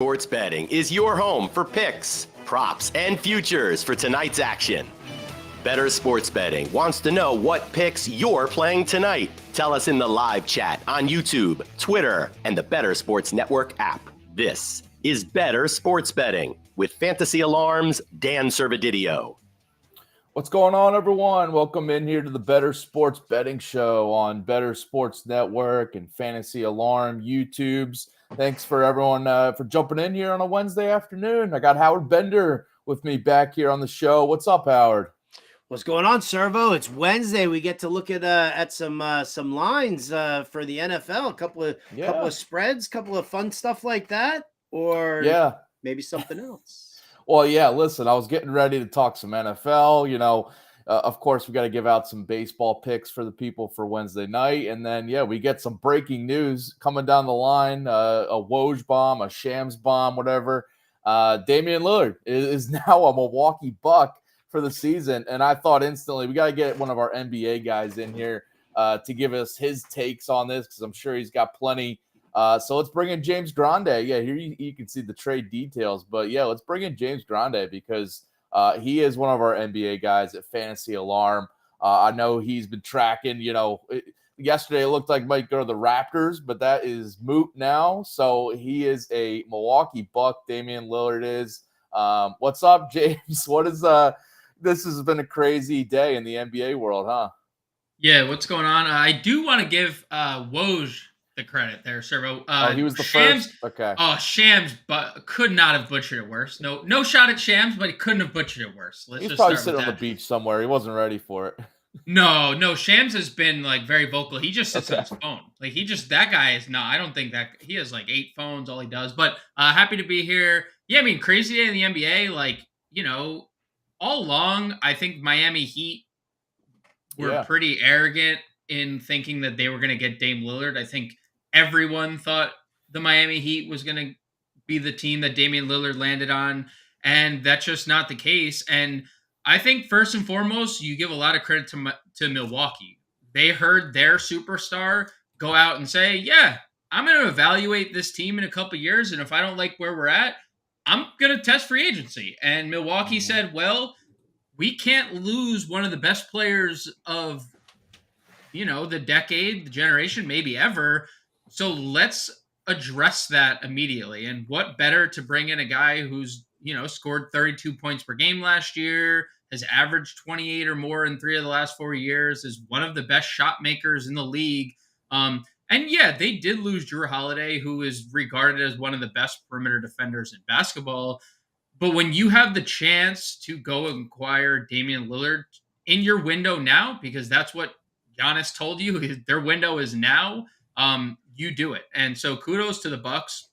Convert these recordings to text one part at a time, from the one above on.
Sports Betting is your home for picks, props, and futures for tonight's action. Bettor Sports Betting wants to know what picks you're playing tonight. Tell us in the live chat on YouTube, Twitter, and the Bettor Sports Network app. This is Bettor Sports Betting with Fantasy Alarm's Dan Servodidio. What's going on, everyone? Welcome in here to the Bettor Sports Betting Show on Bettor Sports Network and Fantasy Alarm YouTubes. Thanks for everyone for jumping in here on a Wednesday afternoon. I got Howard Bender with me back here on the show. What's up, Howard? What's going on, Servo? It's Wednesday. We get to look at some lines for the NFL. A couple of spreads, couple of fun stuff like that, or maybe something else. Well, yeah. Listen, I was getting ready to talk some NFL. Of course, we got to give out some baseball picks for the people for Wednesday night. And then, we get some breaking news coming down the line, a Woj bomb, a Shams bomb, whatever. Damian Lillard is now a Milwaukee Buck for the season. And I thought instantly we got to get one of our NBA guys in here to give us his takes on this because I'm sure he's got plenty. So let's bring in James Grande. Yeah, here you can see the trade details. But, let's bring in James Grande because he is one of our NBA guys at Fantasy Alarm. I know he's been tracking, yesterday it looked like he might go to the Raptors, but that is moot now. So he is a Milwaukee Buck. Damian Lillard is. What's up, James? What is this has been a crazy day in the NBA world, huh? Yeah, what's going on? I do want to give Woj the credit there, Servo. He was the Shams, first. Okay. Oh, Shams, but could not have butchered it worse. No shot at Shams, but he couldn't have butchered it worse. He's probably sitting on the beach somewhere. He wasn't ready for it. No. Shams has been very vocal. He just sits on his phone. That guy is not. I don't think that he has 8 phones. All he does. But happy to be here. Yeah, I mean, crazy day in the NBA. All along, I think Miami Heat were pretty arrogant in thinking that they were going to get Dame Lillard. I think everyone thought the Miami Heat was going to be the team that Damian Lillard landed on, and that's just not the case. And I think first and foremost, you give a lot of credit to Milwaukee. They heard their superstar go out and say, yeah, I'm going to evaluate this team in a couple of years, and if I don't like where we're at, I'm going to test free agency. And Milwaukee said, well, we can't lose one of the best players of, the decade, the generation, maybe ever. So let's address that immediately. And what better to bring in a guy who's, scored 32 points per game last year, has averaged 28 or more in 3 of the last 4 years, is one of the best shot makers in the league. And they did lose Jrue Holiday, who is regarded as one of the best perimeter defenders in basketball. But when you have the chance to go acquire Damian Lillard in your window now, because that's what Giannis told you, their window is now, you do it. And so kudos to the Bucks.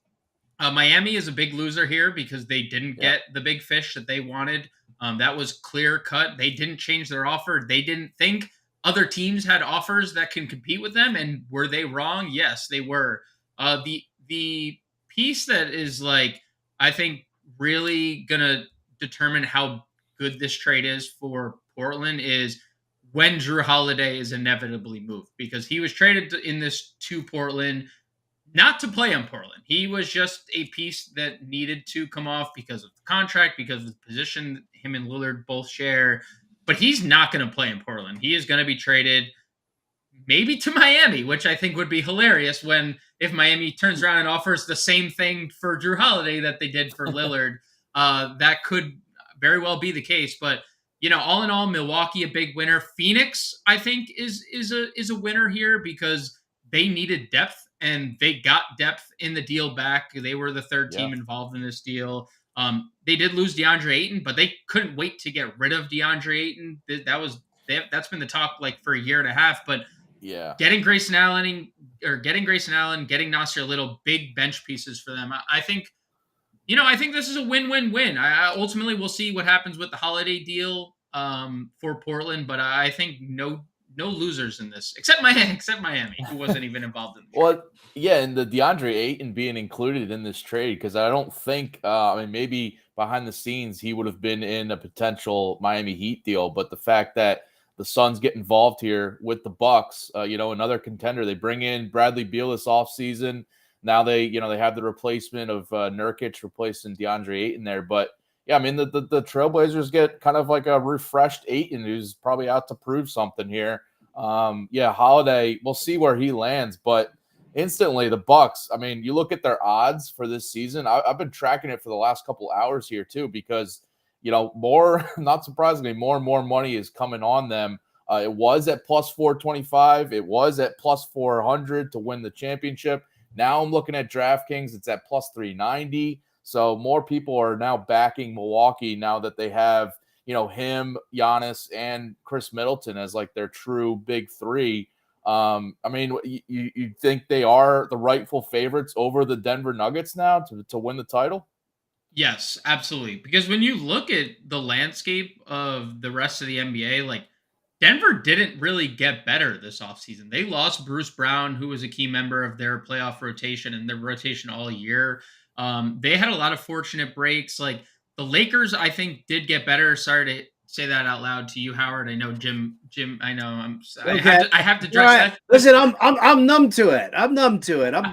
Miami is a big loser here because they didn't get the big fish that they wanted. That was clear cut. They didn't change their offer. They didn't think other teams had offers that can compete with them. And were they wrong? Yes, they were. The piece that is I think really going to determine how good this trade is for Portland is when Jrue Holiday is inevitably moved, because he was traded in this to Portland, not to play on Portland. He was just a piece that needed to come off because of the contract, because of the position him and Lillard both share. But he's not going to play in Portland. He is going to be traded maybe to Miami, which I think would be hilarious if Miami turns around and offers the same thing for Jrue Holiday that they did for Lillard. That could very well be the case. But, all in all, Milwaukee, a big winner. Phoenix, I think, is a winner here because they needed depth, and they got depth in the deal back. They were the third team involved in this deal. They did lose DeAndre Ayton, but they couldn't wait to get rid of DeAndre Ayton. That's been the talk for a year and a half. But getting Grayson Allen, getting Nasir Little, big bench pieces for them. I think this is a win-win-win. Ultimately, we'll see what happens with the Holiday deal for Portland, but I think no losers in this, except Miami, who wasn't even involved in the trade. Well, and the DeAndre Ayton being included in this trade, because I don't think, maybe behind the scenes he would have been in a potential Miami Heat deal, but the fact that the Suns get involved here with the Bucks, another contender, they bring in Bradley Beal this offseason. Now they have the replacement of Nurkic replacing DeAndre Ayton there. But yeah, I mean, the Trailblazers get kind of like a refreshed Ayton who's probably out to prove something here. Holiday, we'll see where he lands, but instantly the Bucks, I mean, you look at their odds for this season. I've been tracking it for the last couple hours here too, because, more, not surprisingly, more and more money is coming on them. It was at plus 425. It was at plus 400 to win the championship. Now I'm looking at DraftKings. It's at plus 390. So more people are now backing Milwaukee now that they have, him, Giannis, and Chris Middleton as like their true big three. I mean, you think they are the rightful favorites over the Denver Nuggets now to win the title? Yes, absolutely. Because when you look at the landscape of the rest of the NBA, like Denver didn't really get better this offseason. They lost Bruce Brown, who was a key member of their playoff rotation and their rotation all year. They had a lot of fortunate breaks. Like the Lakers, I think, did get better. Sorry to say that out loud to you, Howard. I know Jim. I know. I have to address that. Listen, I'm numb to it. I'm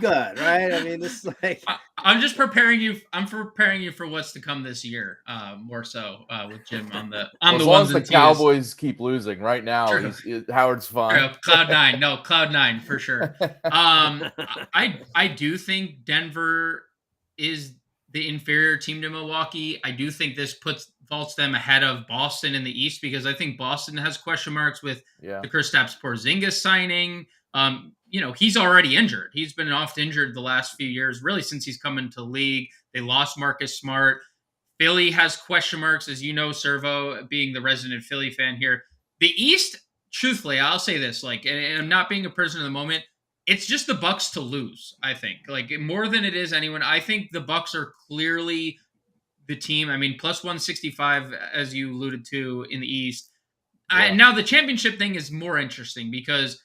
good, right? I mean, this is like I'm just preparing you. I'm preparing you for what's to come this year. More so with Jim on the as long as the Cowboys keep losing right now. Howard's fine. Cloud nine for sure. I do think Denver is the inferior team to Milwaukee. I do think this vaults them ahead of Boston in the East, because I think Boston has question marks with the Kristaps Porzingis signing. He's already injured. He's been oft injured the last few years, really since he's come into the league. They lost Marcus Smart. Philly has question marks, as you know, Servo, being the resident Philly fan here. The East, truthfully, I'll say this, and I'm not being a prisoner of the moment, it's just the Bucks to lose, I think. More than it is anyone. I think the Bucks are clearly the team. I mean, plus 165, as you alluded to, in the East. Now the championship thing is more interesting, because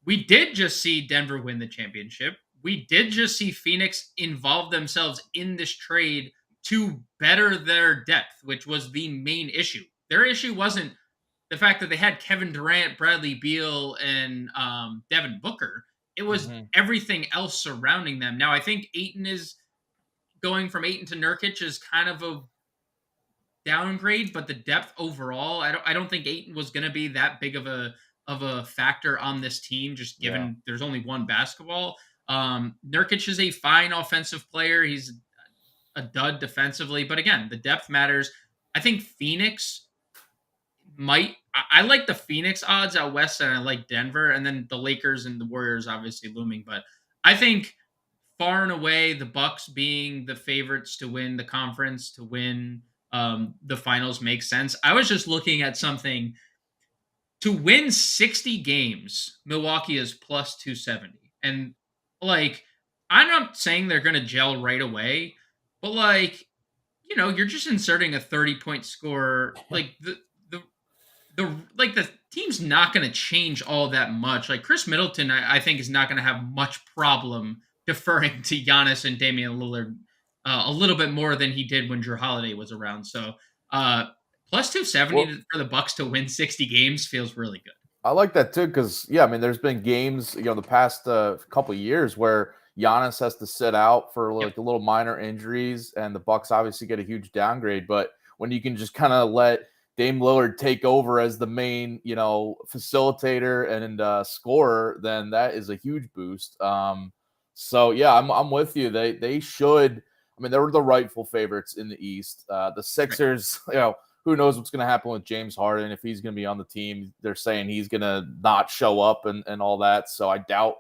we did just see Denver win the championship. We did just see Phoenix involve themselves in this trade to better their depth, which was the main issue. Their issue wasn't the fact that they had Kevin Durant, Bradley Beal, and Devin Booker. It was everything else surrounding them. Now, I think Ayton is going from Ayton to Nurkic is kind of a downgrade, but the depth overall, I don't think Ayton was going to be that big of a factor on this team, just given there's only one basketball. Nurkic is a fine offensive player. He's a dud defensively, but again, the depth matters. I think Phoenix I like the Phoenix odds out west, and I like Denver, and then the Lakers and the Warriors obviously looming. But I think far and away the Bucks being the favorites to win the conference, to win the finals makes sense. I was just looking at something. To win 60 games, Milwaukee is plus 270. And I'm not saying they're going to gel right away, but you're just inserting a 30-point score. The team's not going to change all that much. Chris Middleton, I think, is not going to have much problem deferring to Giannis and Damian Lillard a little bit more than he did when Jrue Holiday was around. So plus 270 for the Bucks to win 60 games feels really good. I like that too, because there's been games the past couple of years where Giannis has to sit out for a little minor injuries, and the Bucks obviously get a huge downgrade. But when you can just kind of let Dame Lillard take over as the main, facilitator and scorer, then that is a huge boost. I'm with you. They should. I mean, they were the rightful favorites in the East. The Sixers, who knows what's going to happen with James Harden, if he's going to be on the team. They're saying he's going to not show up and all that. So I doubt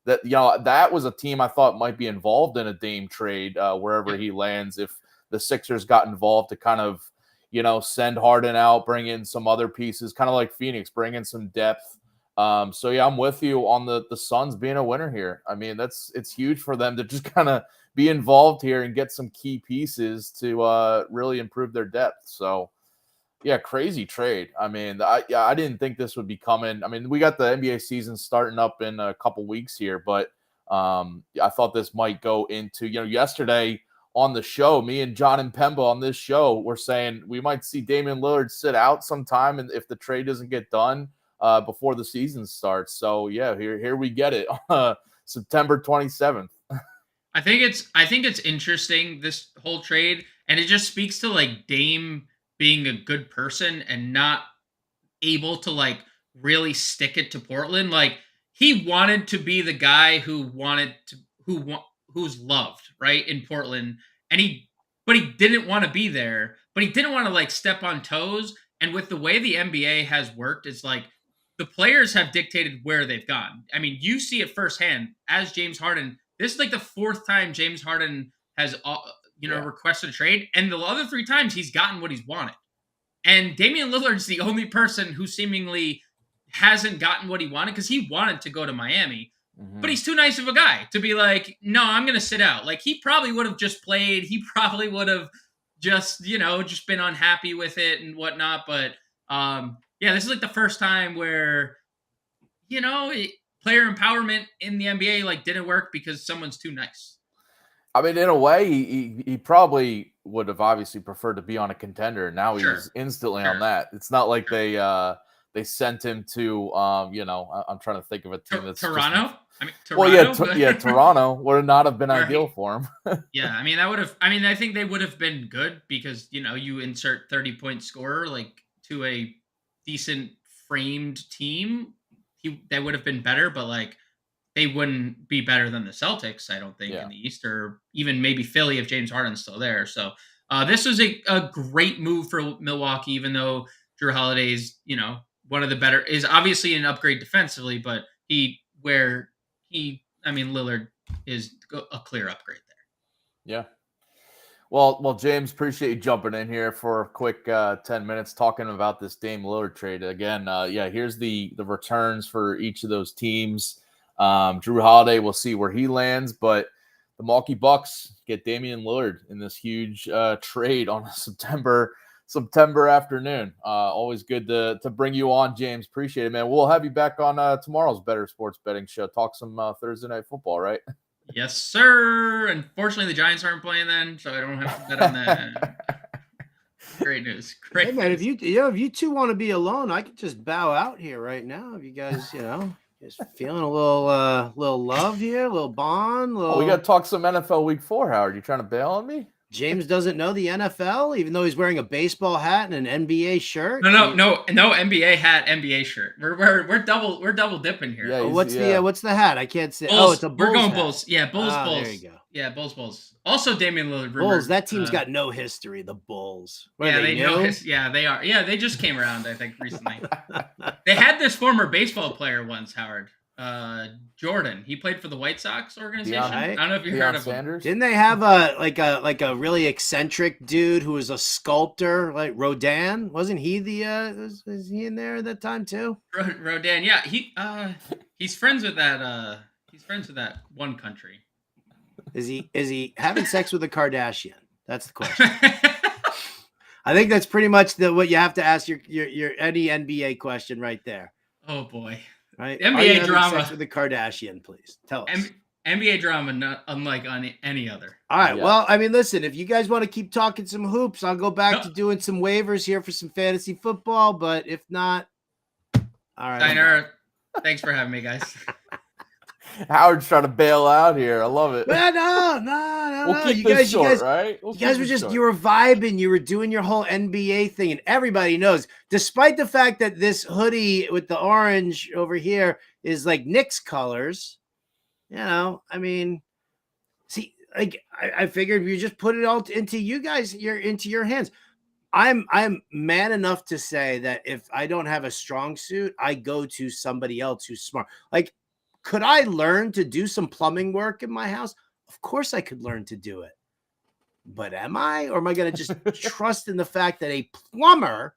that. That was a team I thought might be involved in a Dame trade wherever he lands. If the Sixers got involved to kind of send Harden out, bring in some other pieces, kind of like Phoenix, bring in some depth. I'm with you on the Suns being a winner here. I mean, it's huge for them to just kind of be involved here and get some key pieces to really improve their depth. So, crazy trade. I mean, I didn't think this would be coming. I mean, we got the NBA season starting up in a couple weeks here, but I thought this might go into, yesterday on the show, me and John and Pemba on this show were saying we might see Damian Lillard sit out sometime, and if the trade doesn't get done before the season starts. So here we get it, September 27th. I think it's interesting, this whole trade, and it just speaks to like Dame being a good person and not able to like really stick it to Portland. Like he wanted to be the guy who's loved, right, in Portland, and but he didn't want to be there, but he didn't want to like step on toes. And with the way the NBA has worked, it's like the players have dictated where they've gone. I mean, you see it firsthand as James Harden. This is like the fourth time James Harden has requested a trade, and the other three times he's gotten what he's wanted. And Damian Lillard's the only person who seemingly hasn't gotten what he wanted, because he wanted to go to Miami, but he's too nice of a guy to be like, no, I'm going to sit out. Like he probably would have just played. He probably would have just been unhappy with it and whatnot. But this is like the first time where, player empowerment in the NBA like didn't work because someone's too nice. I mean, in a way, he probably would have obviously preferred to be on a contender. Now he's instantly on that. It's not like they sent him to I'm trying to think of a team that's Toronto. Toronto. Toronto would not have been ideal for him. Yeah, I mean that would have. I mean, I think they would have been good because you insert 30-point scorer like to a decent framed team, that would have been better. But like they wouldn't be better than the Celtics, I don't think, in the East, or even maybe Philly if James Harden's still there. So this was a great move for Milwaukee, even though Jrue Holiday is one of the better, is obviously an upgrade defensively, but Lillard is a clear upgrade there. Yeah. Well, James, appreciate you jumping in here for a quick 10 minutes talking about this Dame Lillard trade. Again, here's the returns for each of those teams. Jrue Holiday, we'll see where he lands, but the Milwaukee Bucks get Damian Lillard in this huge trade on a September afternoon. Always good to bring you on, James. Appreciate it, man. We'll have you back on tomorrow's Bettor Sports Betting show. Talk some Thursday night football, right? Yes, sir. Unfortunately, the Giants aren't playing then, so I don't have to bet on that. Great news. Great. Hey, man, if you two want to be alone, I could just bow out here right now. If you guys, just feeling a little love here, a little bond. We got to talk some NFL Week 4, Howard. You trying to bail on me? James doesn't know the NFL, even though he's wearing a baseball hat and an NBA shirt. No NBA hat, NBA shirt. We're double dipping here. Yeah, what's the hat? I can't say. Bulls. Oh, it's a Bulls. We're going hat. Bulls. Yeah, Bulls. There you go. Yeah, Bulls. Also, Damian Lillard. Bulls. That team's got no history. The Bulls. They know. Yeah, they are. Yeah, they just came around, I think, recently. They had this former baseball player once, Howard. Jordan. He played for the White Sox organization. I don't know if you heard of him. Didn't they have a really eccentric dude who was a sculptor, like Rodin? Wasn't he was he in there at that time too? Rodin, yeah. He's friends with that. He's friends with that one country. Is he having sex with a Kardashian? That's the question. I think that's pretty much what you have to ask your any NBA question right there. Oh boy. Right? NBA drama sex with the Kardashian, please tell us. NBA drama, not unlike any other. All right. Yeah. Well, I mean, listen, if you guys want to keep talking some hoops, I'll go back to doing some waivers here for some fantasy football. But if not, all right. Steiner, thanks for having me, guys. Howard's trying to bail out here. I love it. No. We'll keep this short, right? You guys were you were vibing. You were doing your whole NBA thing, and everybody knows. Despite the fact that this hoodie with the orange over here is like Knicks colors, I mean, see, like I figured you just put it all into you guys. Into your hands. I'm man enough to say that if I don't have a strong suit, I go to somebody else who's smart. Like, could I learn to do some plumbing work in my house? Of course I could learn to do it. But am I? Or am I going to just trust in the fact that a plumber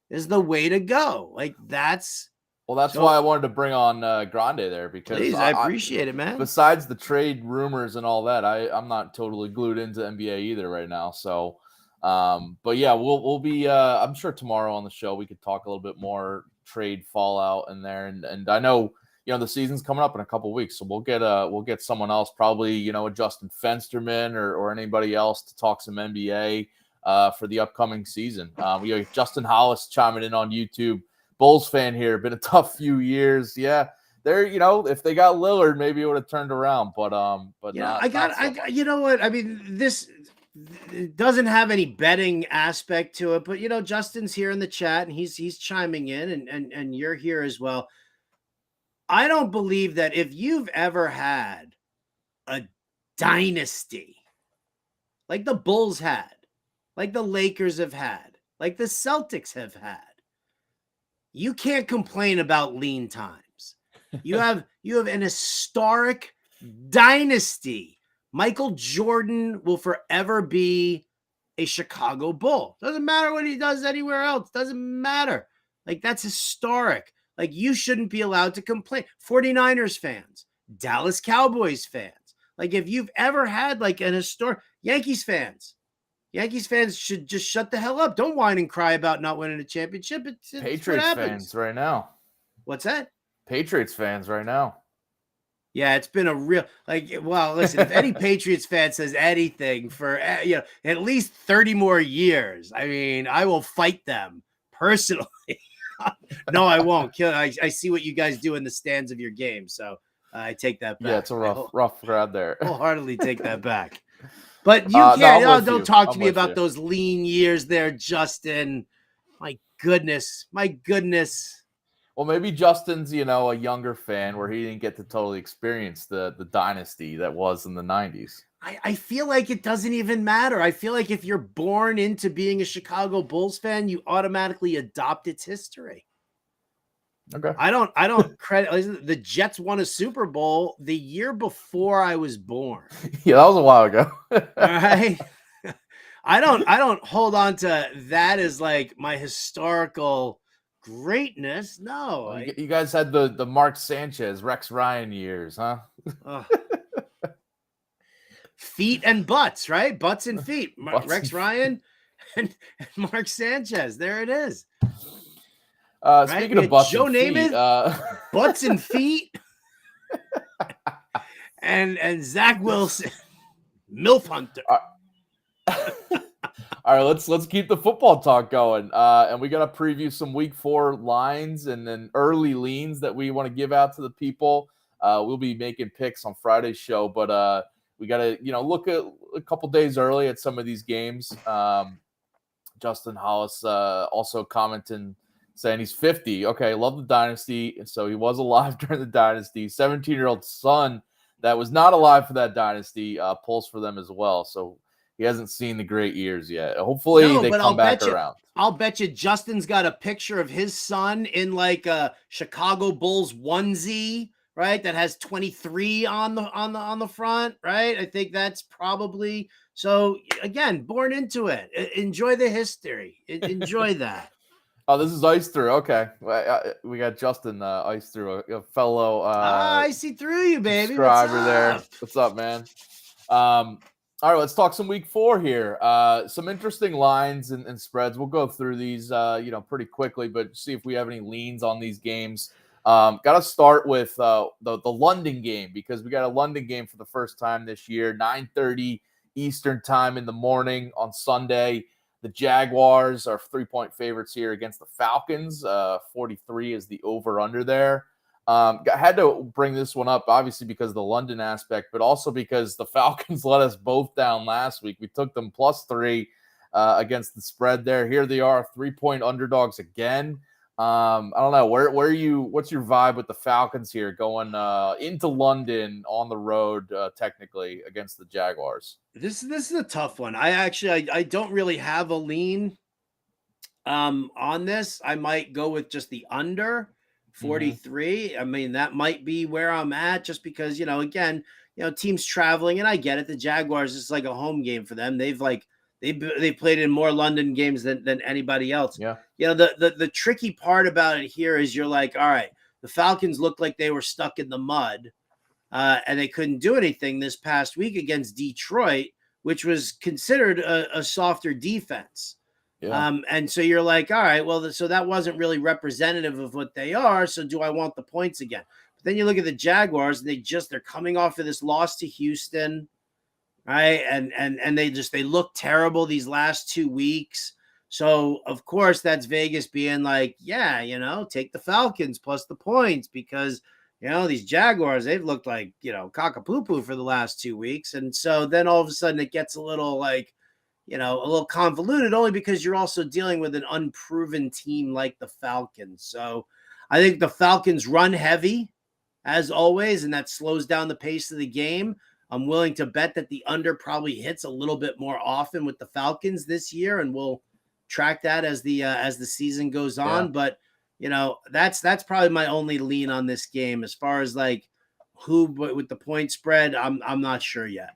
is the way to go? Like that's why I wanted to bring on Grande there, because please, I appreciate it, man. Besides the trade rumors and all that, I'm not totally glued into NBA either right now. So, but yeah, we'll be. I'm sure tomorrow on the show we could talk a little bit more trade fallout in there, and I know. The season's coming up in a couple of weeks, so we'll get someone else, probably a Justin Fensterman or anybody else to talk some NBA for the upcoming season. We have Justin Hollis chiming in on YouTube. Bulls fan here. Been a tough few years. Yeah, they're, if they got Lillard, maybe it would have turned around, but yeah, I you know what? I mean, this it doesn't have any betting aspect to it, but Justin's here in the chat and he's chiming in and you're here as well. I don't believe that if you've ever had a dynasty like the Bulls had, like the Lakers have had, like the Celtics have had, you can't complain about lean times. You have an historic dynasty. Michael Jordan will forever be a Chicago Bull. Doesn't matter what he does anywhere else. Doesn't matter. Like, that's historic. Like, you shouldn't be allowed to complain. 49ers fans, Dallas Cowboys fans. Like, if you've ever had like an historic Yankees fans should just shut the hell up. Don't whine and cry about not winning a championship. It's Patriots fans right now. What's that? Patriots fans right now. Yeah, it's been a real listen, if any Patriots fan says anything for at least 30 more years, I mean, I will fight them personally. No, I won't. I see what you guys do in the stands of your game, so I take that back. Yeah, it's a rough crowd there. Wholeheartedly take that back. But you can't. Don't talk to me about those lean years there, Justin. My goodness. Well, maybe Justin's, a younger fan where he didn't get to totally experience the dynasty that was in the 90s. I feel like it doesn't even matter. I feel like if you're born into being a Chicago Bulls fan, you automatically adopt its history. Okay. I don't credit. The Jets won a Super Bowl the year before I was born. Yeah, that was a while ago. All right. I don't hold on to that as like my historical greatness. No. Well, you guys had the Mark Sanchez, Rex Ryan years, huh? Feet and butts, right? Butts and feet. Rex and Ryan and Mark Sanchez. There it is. Speaking of butts Joe and feet, Namath, butts and feet, and Zach Wilson, MILF Hunter. All right, let's keep the football talk going, and we got to preview some Week 4 lines and then early leans that we want to give out to the people. We'll be making picks on Friday's show, but we got to look at a couple days early at some of these games. Justin Hollis also commenting, saying he's 50. Okay, love the dynasty. And so he was alive during the dynasty. 17-year-old son that was not alive for that dynasty pulls for them as well. So he hasn't seen the great years yet. Hopefully they come back around. I'll bet you Justin's got a picture of his son in like a Chicago Bulls onesie, right? That has 23 on the front, right? I think that's probably so. Again, born into it. Enjoy the history. Enjoy that. Oh, this is Ice Through. Okay. We got Justin Ice Through, a fellow I see through you, baby. Subscriber there. What's up, man? All right, let's talk some Week 4 here. Some interesting lines and spreads. We'll go through these pretty quickly, but see if we have any leans on these games. Got to start with the London game, because we got a London game for the first time this year, 9:30 Eastern time in the morning on Sunday. The Jaguars are 3-point favorites here against the Falcons. 43 is the over-under there. Had to bring this one up, obviously, because of the London aspect, but also because the Falcons let us both down last week. We took them +3 against the spread there. Here they are, 3-point underdogs again. I don't know. What's your vibe with the Falcons here going into London on the road, technically, against the Jaguars? This is a tough one. I don't really have a lean on this. I might go with just the under 43. I mean, that might be where I'm at, just because, again, teams traveling, and I get it. The Jaguars is like a home game for them. They've played in more London games than anybody else. Yeah. The tricky part about it here is you're like, all right, the Falcons looked like they were stuck in the mud, and they couldn't do anything this past week against Detroit, which was considered a softer defense. Yeah. And so you're like, all right, well, so that wasn't really representative of what they are. So do I want the points again? But then you look at the Jaguars, and they're coming off of this loss to Houston, right? And they look terrible these last 2 weeks. So of course that's Vegas being like, yeah, take the Falcons plus the points, because these Jaguars, they've looked like, cockapoo for the last 2 weeks. And so then all of a sudden it gets a little like, a little convoluted, only because you're also dealing with an unproven team like the Falcons. So I think the Falcons run heavy as always, and that slows down the pace of the game. I'm willing to bet that the under probably hits a little bit more often with the Falcons this year, and we'll track that as the season goes on. Yeah. But that's probably my only lean on this game as far as like who with the point spread. I'm not sure yet.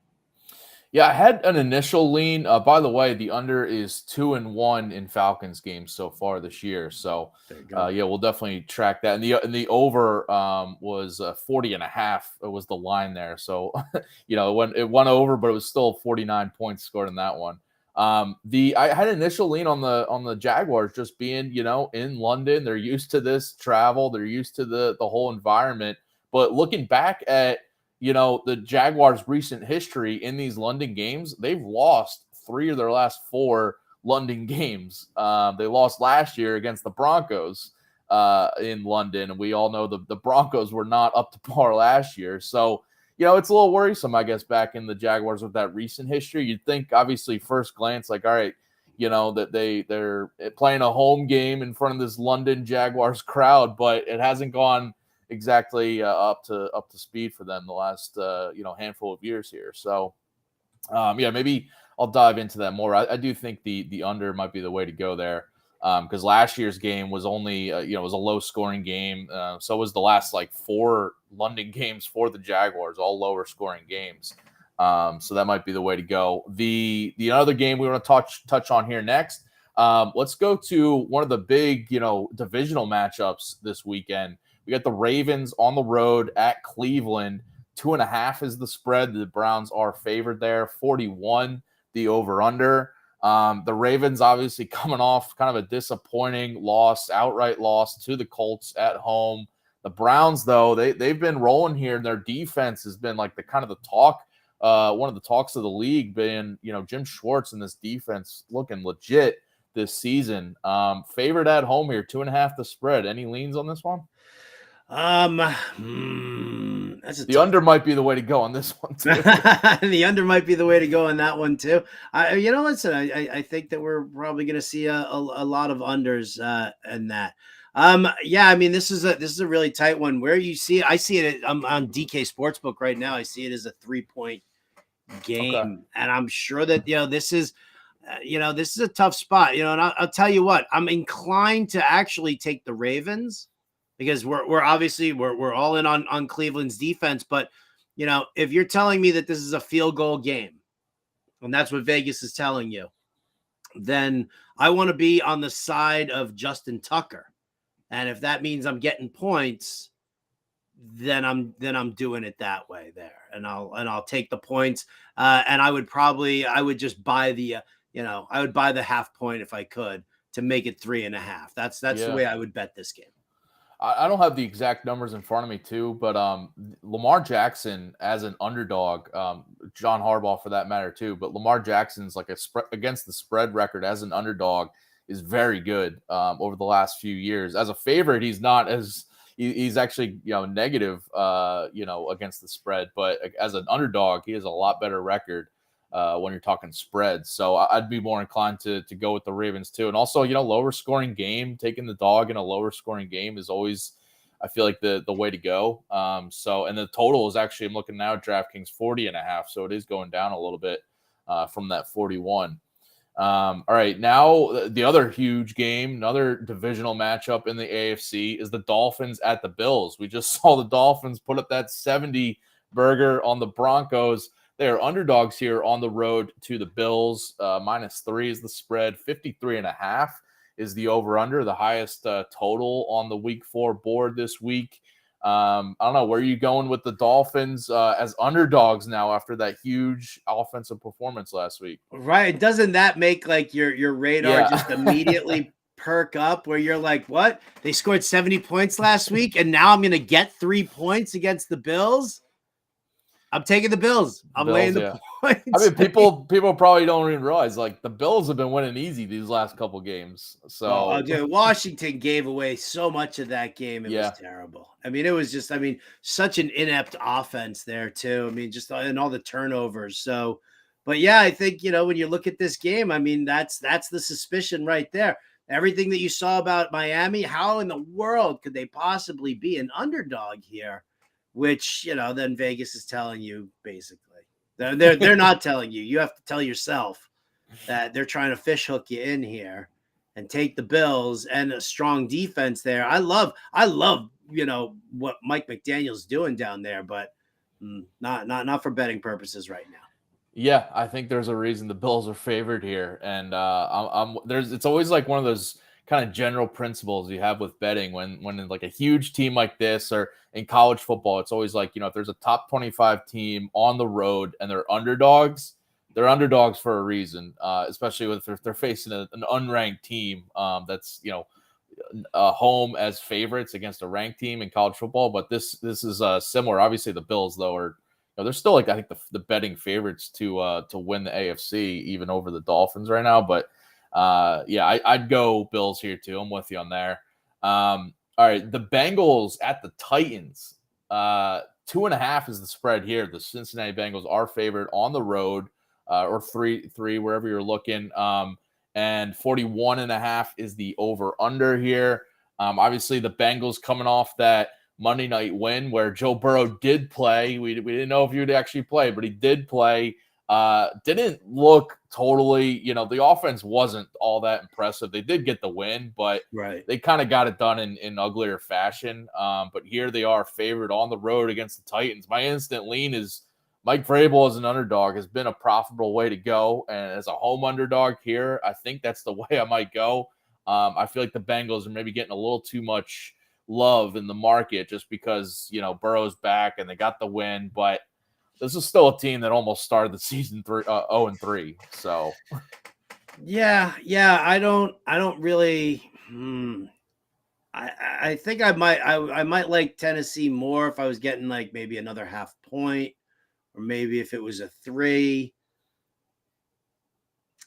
Yeah, I had an initial lean. By the way, the under is 2-1 in Falcons games so far this year. So, we'll definitely track that. And the over was 40.5. It was the line there. So, it went over, but it was still 49 points scored in that one. I had an initial lean on the Jaguars just being, in London. They're used to this travel. They're used to the whole environment. But looking back at the Jaguars' recent history in these London games, they've lost 3 of their last 4 London games. They lost last year against the Broncos in London, and we all know the Broncos were not up to par last year. So, it's a little worrisome, I guess, back in the Jaguars with that recent history. You'd think, obviously, first glance, like, all right, that they're playing a home game in front of this London Jaguars crowd, but it hasn't gone exactly up to speed for them the last handful of years here. So maybe I'll dive into that more. I do think the under might be the way to go there, because last year's game was only it was a low scoring game. So was the last 4 London games for the Jaguars, all lower scoring games. So that might be the way to go. The other game we want to touch on here next. Let's go to one of the big divisional matchups this weekend. We got the Ravens on the road at Cleveland. 2.5 is the spread. The Browns are favored there. 41, the over-under. The Ravens obviously coming off kind of a disappointing outright loss to the Colts at home. The Browns, though, they've been rolling here. Their defense has been like the talk, one of the talks of the league, being Jim Schwartz and this defense looking legit this season. Favored at home here, 2.5 the spread. Any leans on this one? The under might be the way to go on this one too. The under might be the way to go on that one too. Listen, I think that we're probably going to see a lot of unders in that. This is a really tight one. Where you see it, I see it on DK Sportsbook right now. I see it as a 3-point game, and I'm sure that this is a tough spot. And I'll tell you what, I'm inclined to actually take the Ravens, because we're obviously all in on Cleveland's defense. But, if you're telling me that this is a field goal game, and that's what Vegas is telling you, then I want to be on the side of Justin Tucker. And if that means I'm getting points, then I'm doing it that way there. And I'll take the points. And I would just buy the half point if I could, to make it 3.5. That's the way I would bet this game. I don't have the exact numbers in front of me too, but Lamar Jackson as an underdog, John Harbaugh for that matter too, but Lamar Jackson's against the spread record as an underdog is very good over the last few years. As a favorite, he's not as he's actually negative against the spread, but as an underdog, he has a lot better record when you're talking spreads. So I'd be more inclined to go with the Ravens too. And also, lower scoring game, taking the dog in a lower scoring game is always, I feel like the way to go. And the total is actually, I'm looking now at DraftKings 40.5. So it is going down a little bit from that 41. All right. Now the other huge game, another divisional matchup in the AFC is the Dolphins at the Bills. We just saw the Dolphins put up that 70 burger on the Broncos. They are underdogs here on the road to the Bills. -3 is the spread. 53.5 is the over-under, the highest total on the Week 4 board this week. I don't know. Where are you going with the Dolphins as underdogs now after that huge offensive performance last week? Right. Doesn't that make your radar just immediately perk up, where you're like, what? They scored 70 points last week, and now I'm going to get 3 points against the Bills? I'm taking the Bills. I'm laying the points. I mean, people probably don't even realize like the Bills have been winning easy these last couple games. So dude, Washington gave away so much of that game. It was terrible. I mean, it was just, such an inept offense there too. I mean, just and all the turnovers. So, but yeah, I think, when you look at this game, that's the suspicion right there. Everything that you saw about Miami, how in the world could they possibly be an underdog here? Which, then Vegas is telling you basically. They're not telling you. You have to tell yourself that they're trying to fish hook you in here and take the Bills and a strong defense there. I love, what Mike McDaniel's doing down there, but not for betting purposes right now. Yeah, I think there's a reason the Bills are favored here, and it's always like one of those kind of general principles you have with betting when like a huge team like this, or in college football, it's always like, if there's a top 25 team on the road and they're underdogs for a reason, especially if they're facing an unranked team that's, home as favorites against a ranked team in college football. But this is similar. Obviously, the Bills, though, are they're still like, I think, the betting favorites to win the AFC, even over the Dolphins right now. But I'd go Bills here too. I'm with you on there. All right, the Bengals at the Titans. 2.5 is the spread here. The Cincinnati Bengals are favored on the road, or 3 wherever you're looking. And 41.5 is the over/under here. Obviously, the Bengals coming off that Monday night win where Joe Burrow did play. We didn't know if he would actually play, but he did play. Didn't look totally, the offense wasn't all that impressive. They did get the win, but they kind of got it done in uglier fashion. But here they are favored on the road against the Titans. My instant lean is Mike Vrabel as an underdog has been a profitable way to go. And as a home underdog here, I think that's the way I might go. I feel like the Bengals are maybe getting a little too much love in the market just because, Burrow's back and they got the win, but this is still a team that almost started the season 0-3. So, yeah, I don't really. I think I might like Tennessee more if I was getting like maybe another half point, or maybe if it was a 3.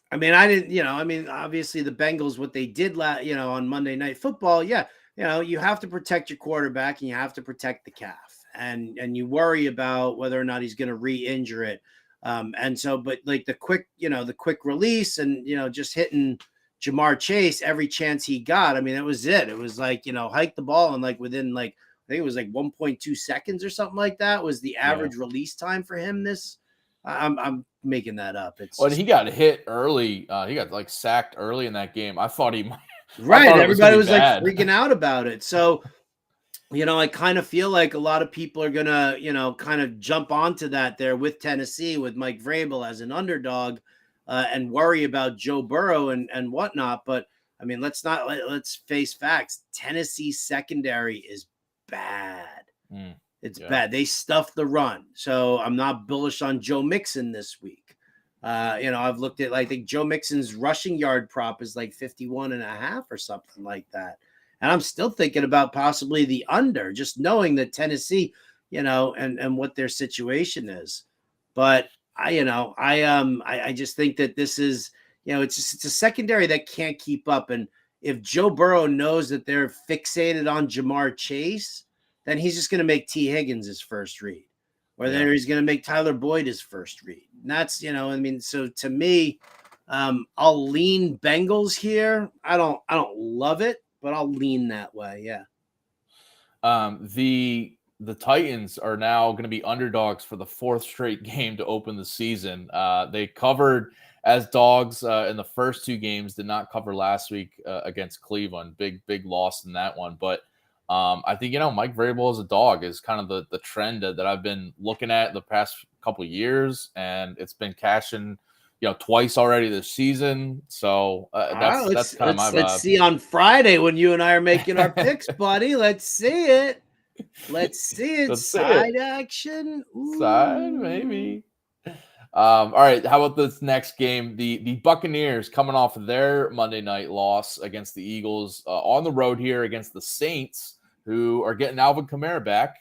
I didn't. Obviously the Bengals, what they did on Monday Night Football, you have to protect your quarterback and you have to protect the calf. And you worry about whether or not he's going to re-injure it. But like the quick release and, just hitting Jamar Chase every chance he got. That was it. It was like, hike the ball and like within like, I think it was like 1.2 seconds or something like that was the average release time for him. I'm making that up. He got hit early. He got like sacked early in that game. I thought he might. Right. Everybody was like freaking out about it. So, I kind of feel like a lot of people are going to, kind of jump onto that there with Tennessee, with Mike Vrabel as an underdog and worry about Joe Burrow and whatnot. But let's face facts. Tennessee's secondary is bad. It's bad. They stuffed the run. So I'm not bullish on Joe Mixon this week. I've looked at, I think Joe Mixon's rushing yard prop is like 51.5 or something like that. And I'm still thinking about possibly the under, just knowing that Tennessee, and what their situation is. But I just think that this is, it's a secondary that can't keep up. And if Joe Burrow knows that they're fixated on Jamar Chase, then he's just going to make T. Higgins his first read, or then he's going to make Tyler Boyd his first read. And that's, so to me, I'll lean Bengals here. I don't love it, but I'll lean that way. Yeah. The Titans are now going to be underdogs for the 4th straight game to open the season. They covered as dogs in the first 2 games, did not cover last week against Cleveland. Big loss in that one. But I think, Mike Vrabel as a dog is kind of the trend that I've been looking at the past couple of years, and it's been cashing twice already this season. So that's kind of my vibe. Let's see on Friday when you and I are making our picks, buddy. Let's see it. Side action. Ooh. Side, maybe. All right. How about this next game? The Buccaneers coming off of their Monday night loss against the Eagles on the road here against the Saints, who are getting Alvin Kamara back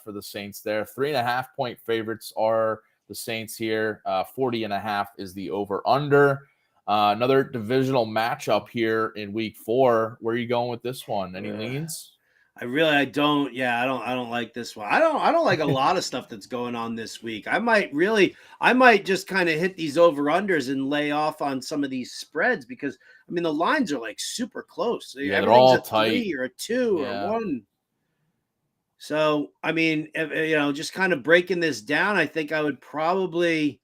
for the Saints there. 3.5 point favorites are the Saints here. 40.5 is the over-under. Another divisional matchup here in week 4. Where are you going with this one? Any leans? I don't. Yeah, I don't like this one. I don't like a lot of stuff that's going on this week. I might just kind of hit these over-unders and lay off on some of these spreads because I mean the lines are like super close. Yeah, they're all tight. 3 or a 2 or 1. So I mean, just kind of breaking this down, I think I would probably,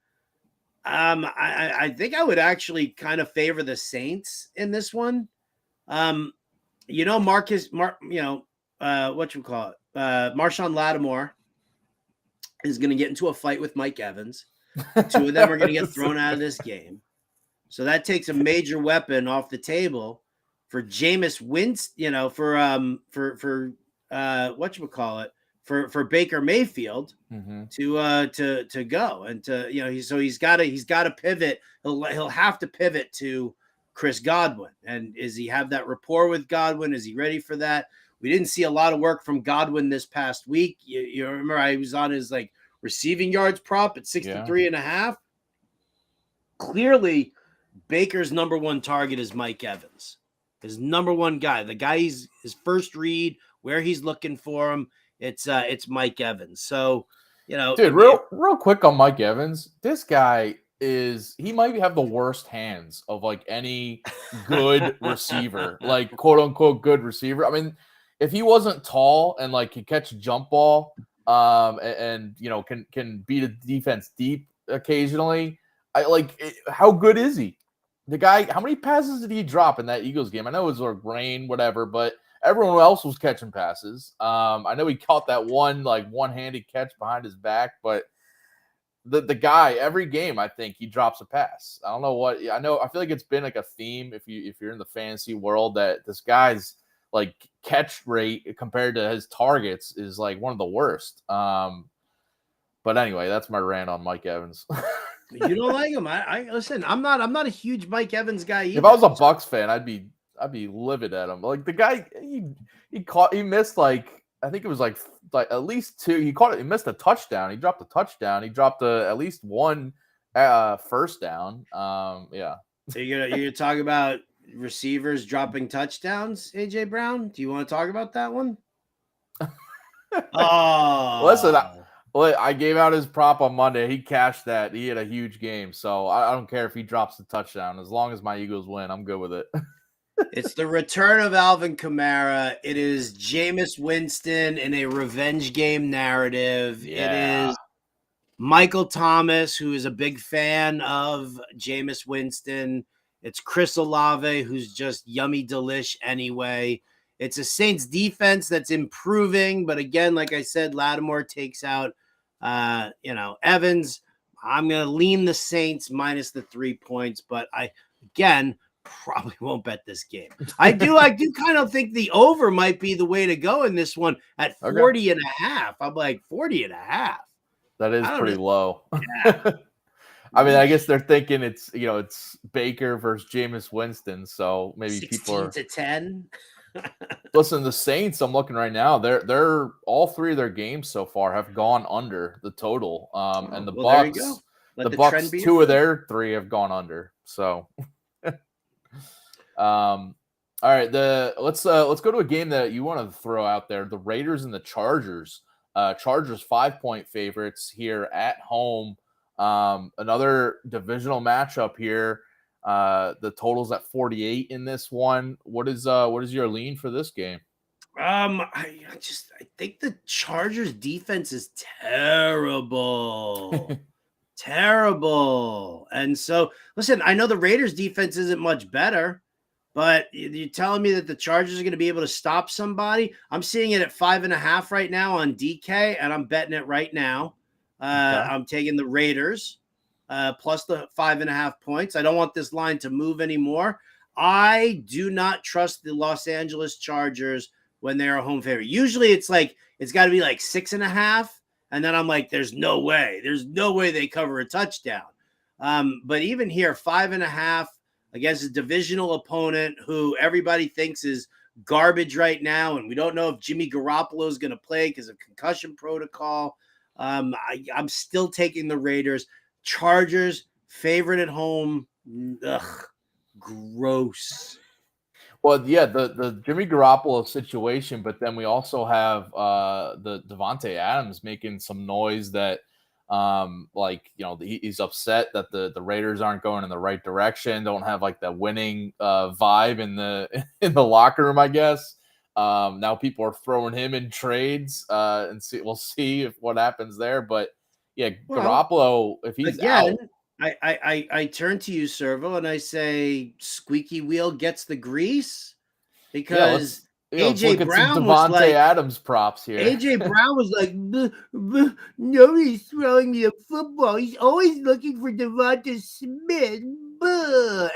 I think I would actually kind of favor the Saints in this one. Marshawn Lattimore is going to get into a fight with Mike Evans. 2 of them are going to get thrown out of this game. So that takes a major weapon off the table for Jameis Winston, for Baker Mayfield to go and he's got to pivot. He'll have to pivot to Chris Godwin. And does he have that rapport with Godwin? Is he ready for that? We didn't see a lot of work from Godwin this past week. You remember I was on his receiving yards prop at 63.5. Clearly, Baker's number one target is Mike Evans, his number one guy. The guy his first read, where he's looking for him, it's Mike Evans. So, dude, real quick on Mike Evans, this guy he might have the worst hands of any good receiver, quote unquote good receiver. I mean, if he wasn't tall and could catch a jump ball, and can beat a defense deep occasionally, how good is he? The guy, how many passes did he drop in that Eagles game? I know it was rain, whatever, but everyone else was catching passes. I know he caught that one-handed catch behind his back, but the guy, every game, I think he drops a pass. I don't know what. I feel like it's been a theme if you're in the fantasy world that this guy's catch rate compared to his targets is one of the worst. But anyway, that's my rant on Mike Evans. You don't like him? I listen. I'm not a huge Mike Evans guy either. If I was a Bucks fan, I'd be livid at him. The guy, he missed I think it was at least 2. He missed a touchdown. He dropped a touchdown. He dropped at least 1 first down. Yeah. So you're gonna talk about receivers dropping touchdowns, AJ Brown? Do you want to talk about that one? Oh, listen. I gave out his prop on Monday. He cashed that. He had a huge game. So I don't care if he drops the touchdown. As long as my Eagles win, I'm good with it. It's the return of Alvin Kamara. It is Jameis Winston in a revenge game narrative. Yeah. It is Michael Thomas, who is a big fan of Jameis Winston. It's Chris Olave, who's just yummy delish anyway. It's a Saints defense that's improving, but again, like I said, Lattimore takes out, Evans. I'm going to lean the Saints minus the 3 points, but I probably won't bet this game. I do kind of think the over might be the way to go in this one at 40.5. I'm 40.5. That is pretty low. Yeah. I mean, I guess they're thinking it's Baker versus Jameis Winston, so maybe people are 16-10. Listen, the Saints, I'm looking right now. They're all 3 of their games so far have gone under the total. And the Bucks, the Bucks, 2 of their 3 have gone under. So, all right. Let's go to a game that you want to throw out there: the Raiders and the Chargers. Chargers 5-point favorites here at home. Another divisional matchup here. The total's at 48 in this one. What is your lean for this game? I think the Chargers defense is terrible. Terrible. And so listen, I know the Raiders defense isn't much better, but you're telling me that the Chargers are going to be able to stop somebody? I'm seeing it at 5.5 right now on DK, and I'm betting it right now. I'm taking the Raiders plus the 5.5 points. I don't want this line to move anymore. I do not trust the Los Angeles Chargers when they're a home favorite. Usually it's got to be 6.5. And then I'm there's no way. There's no way they cover a touchdown. But even here, 5.5 against a divisional opponent who everybody thinks is garbage right now. And we don't know if Jimmy Garoppolo is going to play because of concussion protocol. I'm still taking the Raiders. Chargers, favorite at home. Ugh, gross. Well, yeah, the Jimmy Garoppolo situation, but then we also have the Devontae Adams making some noise that he's upset that the Raiders aren't going in the right direction, don't have like that winning vibe in the locker room, I guess. Now people are throwing him in trades and we'll see what happens there. But yeah, Garoppolo, if he's out. I turn to you, Servo, and I say squeaky wheel gets the grease because AJ Brown was like Adams props here. AJ Brown was like, nobody's throwing me a football. He's always looking for Devonta Smith.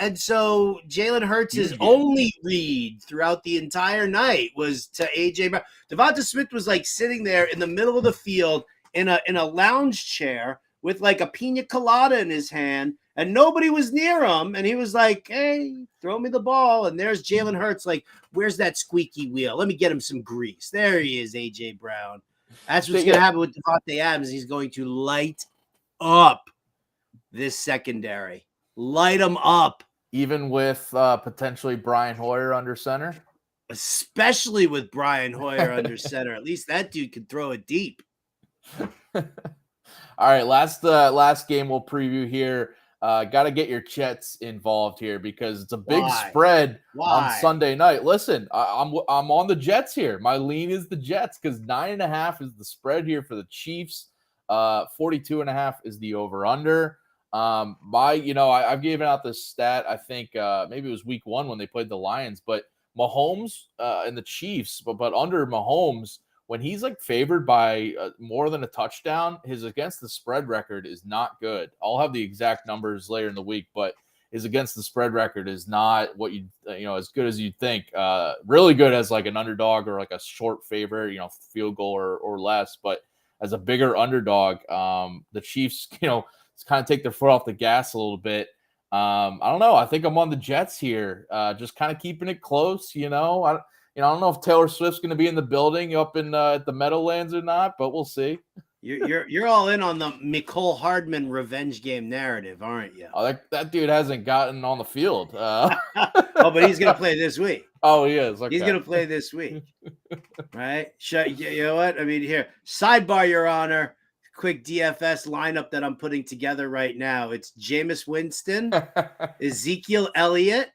And so Jalen Hurts' only read throughout the entire night was to AJ Brown. Devonta Smith was like sitting there in the middle of the field in a lounge chair with like a pina colada in his hand, and nobody was near him. And he was like, hey, throw me the ball. And there's Jalen Hurts like, where's that squeaky wheel? Let me get him some grease. There he is, A.J. Brown. That's what's going to happen with Devontae Adams. He's going to light up this secondary. Light him up. Even with potentially Brian Hoyer under center? Especially with Brian Hoyer under center. At least that dude can throw it deep. All right, last game we'll preview here. Got to get your Jets involved here because it's a big spread on Sunday night. Listen, I'm on the Jets here. My lean is the Jets because 9.5 is the spread here for the Chiefs. 42.5 is the over/under. I've given out this stat. I think maybe it was week 1 when they played the Lions, but Mahomes and the Chiefs, but under Mahomes. When he's like favored by more than a touchdown, his against the spread record is not good. I'll have the exact numbers later in the week, but his against the spread record is not what as good as you'd think. Really good as like an underdog or like a short favorite, field goal or less. But as a bigger underdog, the Chiefs, kind of take their foot off the gas a little bit. I don't know. I think I'm on the Jets here, just kind of keeping it close. I don't know if Taylor Swift's going to be in the building up in at the Meadowlands or not, but we'll see. You're all in on the Mecole Hardman revenge game narrative, aren't you? Oh, that dude hasn't gotten on the field. But he's going to play this week. Oh, he is. Okay. He's going to play this week, right? You know what? I mean, here, sidebar, Your Honor. Quick DFS lineup that I'm putting together right now. It's Jameis Winston, Ezekiel Elliott.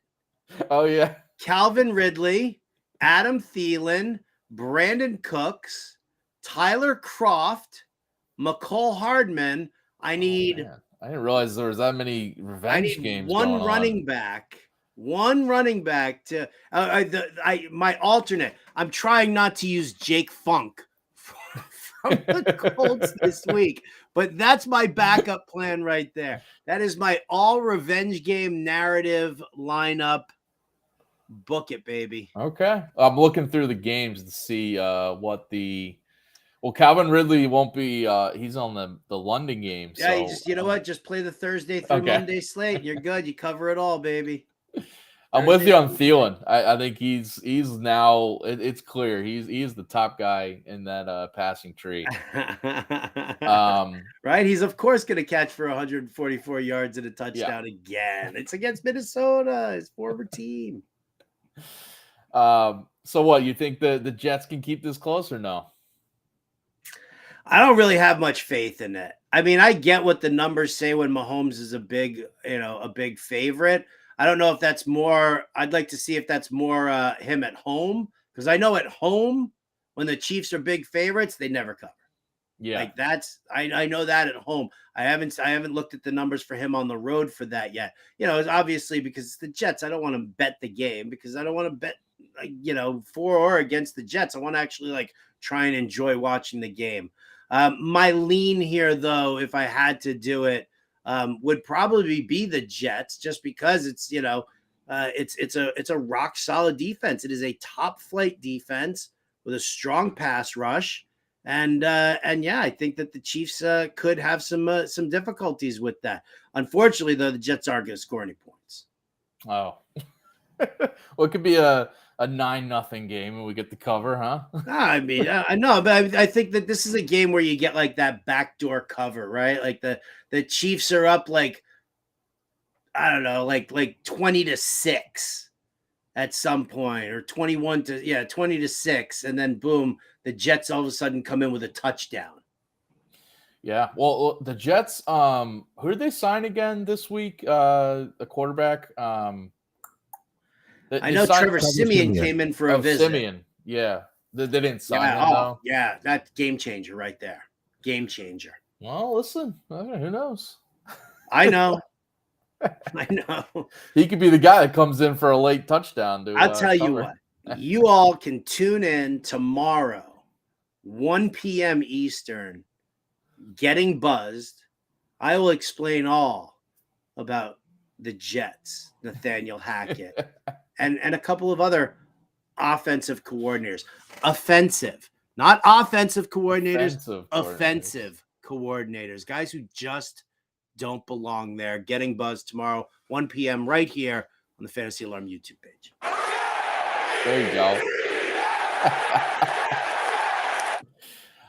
Oh, yeah. Calvin Ridley, Adam Thielen, Brandon Cooks, Tyler Kroft, Mecole Hardman. I didn't realize there was that many revenge games. One running back to my alternate. I'm trying not to use Jake Funk from the Colts this week, but that's my backup plan right there. That is my all revenge game narrative lineup. Book it, baby. Okay. I'm looking through the games to see Calvin Ridley won't be he's on the London game. Yeah, so, just play the Thursday through Monday slate. You're good. You cover it all, baby. I'm with you on Thielen. I think he's now it's clear he's the top guy in that passing tree. Right? He's of course going to catch for 144 yards and a touchdown again. It's against Minnesota, his former team. So what, you think the Jets can keep this close or no? I don't really have much faith in it. I mean, I get what the numbers say when Mahomes is a big favorite. I don't know if that's more. I'd like to see if that's more him at home, because I know at home when the Chiefs are big favorites, they never cover. Yeah, like that's I know that at home. I haven't looked at the numbers for him on the road for that yet. It's obviously because it's the Jets. I don't want to bet the game because I don't want to bet for or against the Jets. I want to actually try and enjoy watching the game. My lean here, though, if I had to do it, would probably be the Jets, just because it's it's a rock solid defense. It is a top flight defense with a strong pass rush, and I think that the Chiefs could have some difficulties with that. Unfortunately, though, the Jets aren't going to score any points. Oh, well, it could be a a 9-0 game and we get the cover, huh? I mean, I know, but I think that this is a game where you get like that backdoor cover, right? Like the Chiefs are up like, I don't know, like 20-6 at some point, or 20-6, and then boom, the Jets all of a sudden come in with a touchdown. Yeah, well, the Jets, who did they sign again this week? The quarterback. I know Trevor Siemian came in for a visit. Siemian, yeah, they didn't sign him though. Yeah, that's game changer right there. Game changer. Well, listen, who knows? I know. I know. He could be the guy that comes in for a late touchdown. I'll tell you what. You all can tune in tomorrow, 1 p.m. Eastern, Getting Buzzed. I will explain all about the Jets, Nathaniel Hackett, and a couple of other offensive coordinators. Offensive, not offensive coordinators. Offensive coordinators. Guys who just don't belong there. Getting Buzzed tomorrow, 1 p.m. right here on the Fantasy Alarm YouTube page. There you go.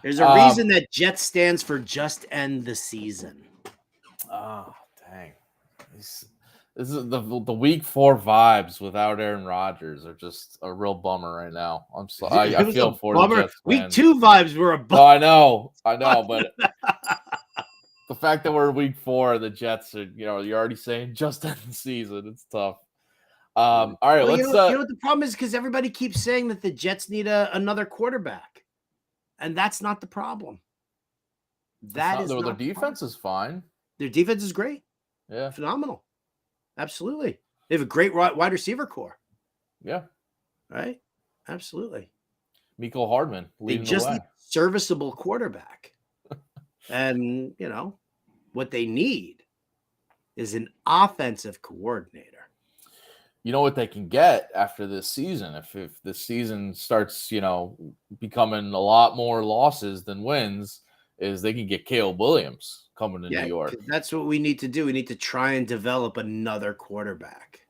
There's a reason that Jets stands for just end the season. Oh, dang. This is the week 4 vibes without Aaron Rodgers are just a real bummer right now. I'm sorry. I feel for the Jets week 2 vibes were a bummer. No, I know, but the fact that we're week 4, the Jets are, you're already saying just end the season. It's tough. All right, let's. You know what the problem is? Because everybody keeps saying that the Jets need another quarterback, and that's not the problem. Their defense is fine. Their defense is great. Yeah, phenomenal. Absolutely, they have a great wide receiver core. Yeah, right. Absolutely. Mecole Hardman. They just need a serviceable quarterback, and what they need is an offensive coordinator. You know what they can get after this season? If the season starts, becoming a lot more losses than wins, is they can get Caleb Williams coming to New York. That's what we need to do. We need to try and develop another quarterback.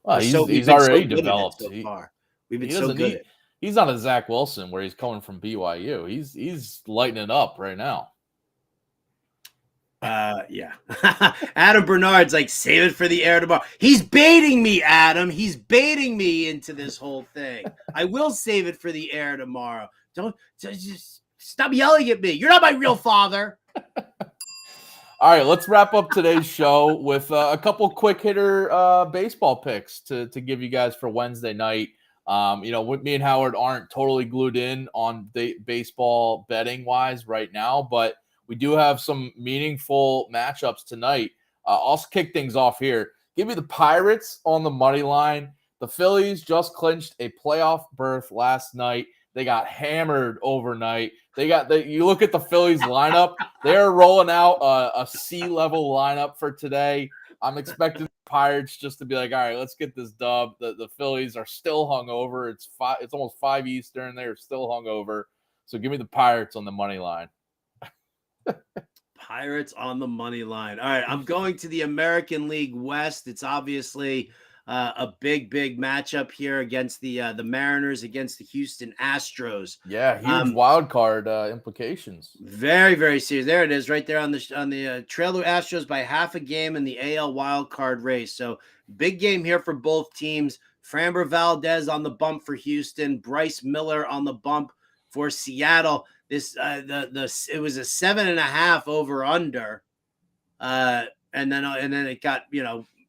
Well, he's already developed so far. We've been so good. He's not a Zach Wilson where he's coming from BYU. He's lighting it up right now. Yeah. Adam Bernard's like, save it for the air tomorrow. He's baiting me, Adam. He's baiting me into this whole thing. I will save it for the air tomorrow. Don't just stop yelling at me. You're not my real father. All right, let's wrap up today's show with a couple quick hitter baseball picks to give you guys for Wednesday night. Me and Howard aren't totally glued in on baseball betting wise right now, but we do have some meaningful matchups tonight. I'll kick things off here. Give me the Pirates on the money line. The Phillies just clinched a playoff berth last night. They got hammered overnight. You look at the Phillies lineup. They're rolling out a C-level lineup for today. I'm expecting the Pirates just to be like, all right, let's get this dub. The Phillies are still hungover. It's almost 5 Eastern. They're still hungover. So give me the Pirates on the money line. Pirates on the money line. All right, I'm going to the American League West. It's obviously a big matchup here against the Mariners against the Houston Astros. Yeah, huge wild card implications. Very, very serious. There it is, right there on the trail to Astros by half a game in the AL wild card race. So big game here for both teams. Framber Valdez on the bump for Houston. Bryce Miller on the bump for Seattle. This it was a 7.5 over under, and then it got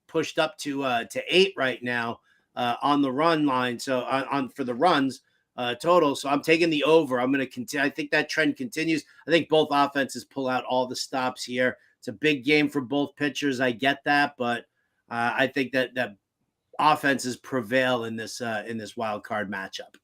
pushed up to 8 right now on the run line. So on for the runs total. So I'm taking the over. I'm going to continue. I think that trend continues. I think both offenses pull out all the stops here. It's a big game for both pitchers. I get that, but I think that offenses prevail in this wild card matchup.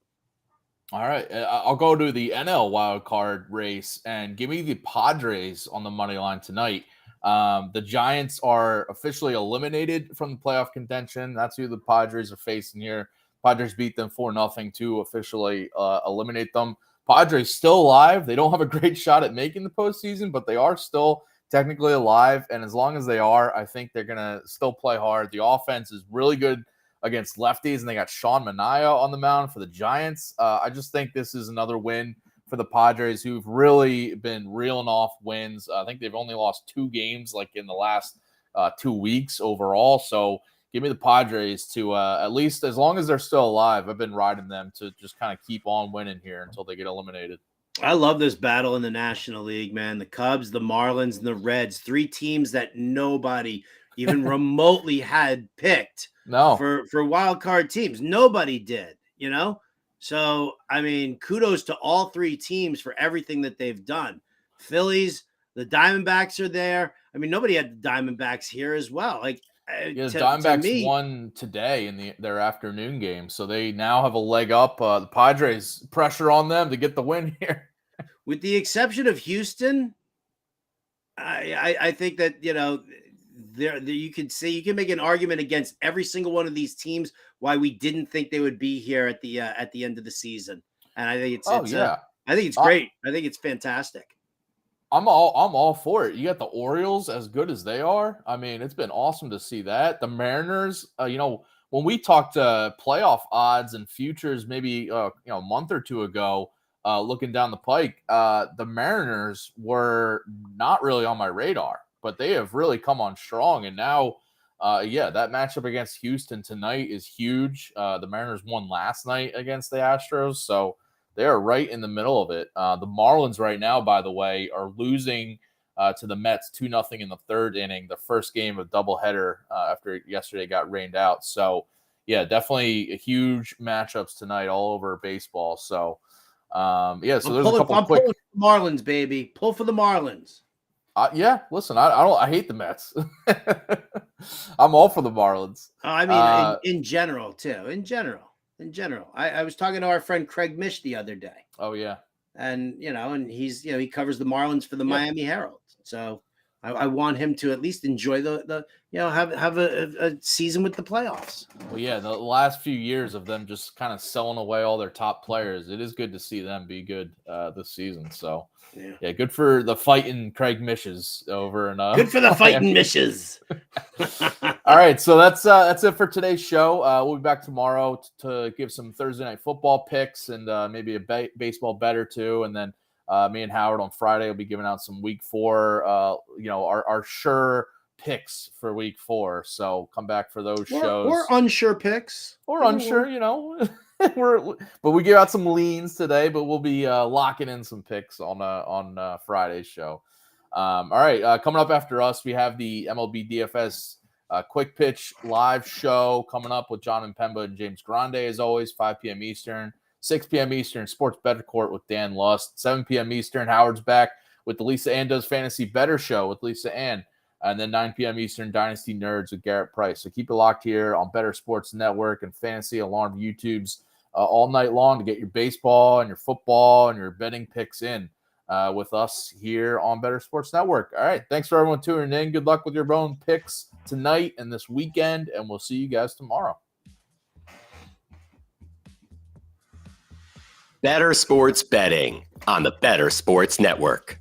All right, I'll go to the NL wild card race and give me the Padres on the money line tonight. The Giants are officially eliminated from the playoff contention. That's who the Padres are facing here. Padres beat them 4-0 to officially eliminate them. Padres still alive. They don't have a great shot at making the postseason, but they are still technically alive. And as long as they are, I think they're going to still play hard. The offense is really good against lefties, and they got Sean Manaea on the mound for the Giants. I just think this is another win for the Padres, who've really been reeling off wins. I think they've only lost 2 games like in the last 2 weeks overall. So give me the Padres to at least, as long as they're still alive, I've been riding them to just kind of keep on winning here until they get eliminated. I love this battle in the National League, man. The Cubs, the Marlins, and the Reds, 3 teams that nobody even remotely had picked for wild card teams. Nobody did, you know? So, I mean, kudos to all 3 teams for everything that they've done. Phillies, the Diamondbacks are there. I mean, nobody had the Diamondbacks here as well. Like, the Diamondbacks won today in their afternoon game, so they now have a leg up. The Padres, pressure on them to get the win here. With the exception of Houston, I think that, you know, there you can make an argument against every single one of these teams why we didn't think they would be here at the end of the season, and I think I think it's great. I think it's fantastic. I'm all for it. You got the Orioles as good as they are. I mean, it's been awesome to see that. The Mariners, you know, when we talked playoff odds and futures, maybe a month or 2 ago, looking down the pike, the Mariners were not really on my radar, but they have really come on strong. And now, that matchup against Houston tonight is huge. The Mariners won last night against the Astros, so they are right in the middle of it. The Marlins right now, by the way, are losing to the Mets 2-0 in the 3rd inning, the first game of doubleheader after yesterday got rained out. So, yeah, definitely huge matchups tonight all over baseball. So, so there's a couple of quick. Pulling for the Marlins, baby. Pull for the Marlins. Listen, I hate the Mets. I'm all for the Marlins. I mean, in general, too. In general. I was talking to our friend Craig Mish the other day. Oh, yeah. And, and he's, he covers the Marlins for the Miami Herald. So I want him to at least enjoy have a season with the playoffs. Well, yeah, the last few years of them just kind of selling away all their top players, it is good to see them be good this season. So, yeah, good for the fighting Craig Mishes over in good for the fighting Mishes. All right, so that's it for today's show. We'll be back tomorrow to give some Thursday night football picks and maybe a baseball bet or two, and then me and Howard on Friday will be giving out some Week 4, our sure picks for Week 4. So come back for those shows. Or unsure picks. Or unsure, but we give out some leans today, but we'll be locking in some picks on Friday's show. All right, coming up after us, we have the MLB DFS Quick Pitch live show coming up with John Mpemba and James Grande, as always, 5 p.m. Eastern. 6 p.m. Eastern, Sports Bettor Court with Dan Lust. 7 p.m. Eastern, Howard's back with the Lisa Ann Does Fantasy Better show with Lisa Ann. And then 9 p.m. Eastern, Dynasty Nerds with Garrett Price. So keep it locked here on Bettor Sports Network and Fantasy Alarm YouTubes all night long to get your baseball and your football and your betting picks in with us here on Bettor Sports Network. All right, thanks for everyone tuning in. Good luck with your own picks tonight and this weekend, and we'll see you guys tomorrow. Bettor Sports Betting on the Bettor Sports Network.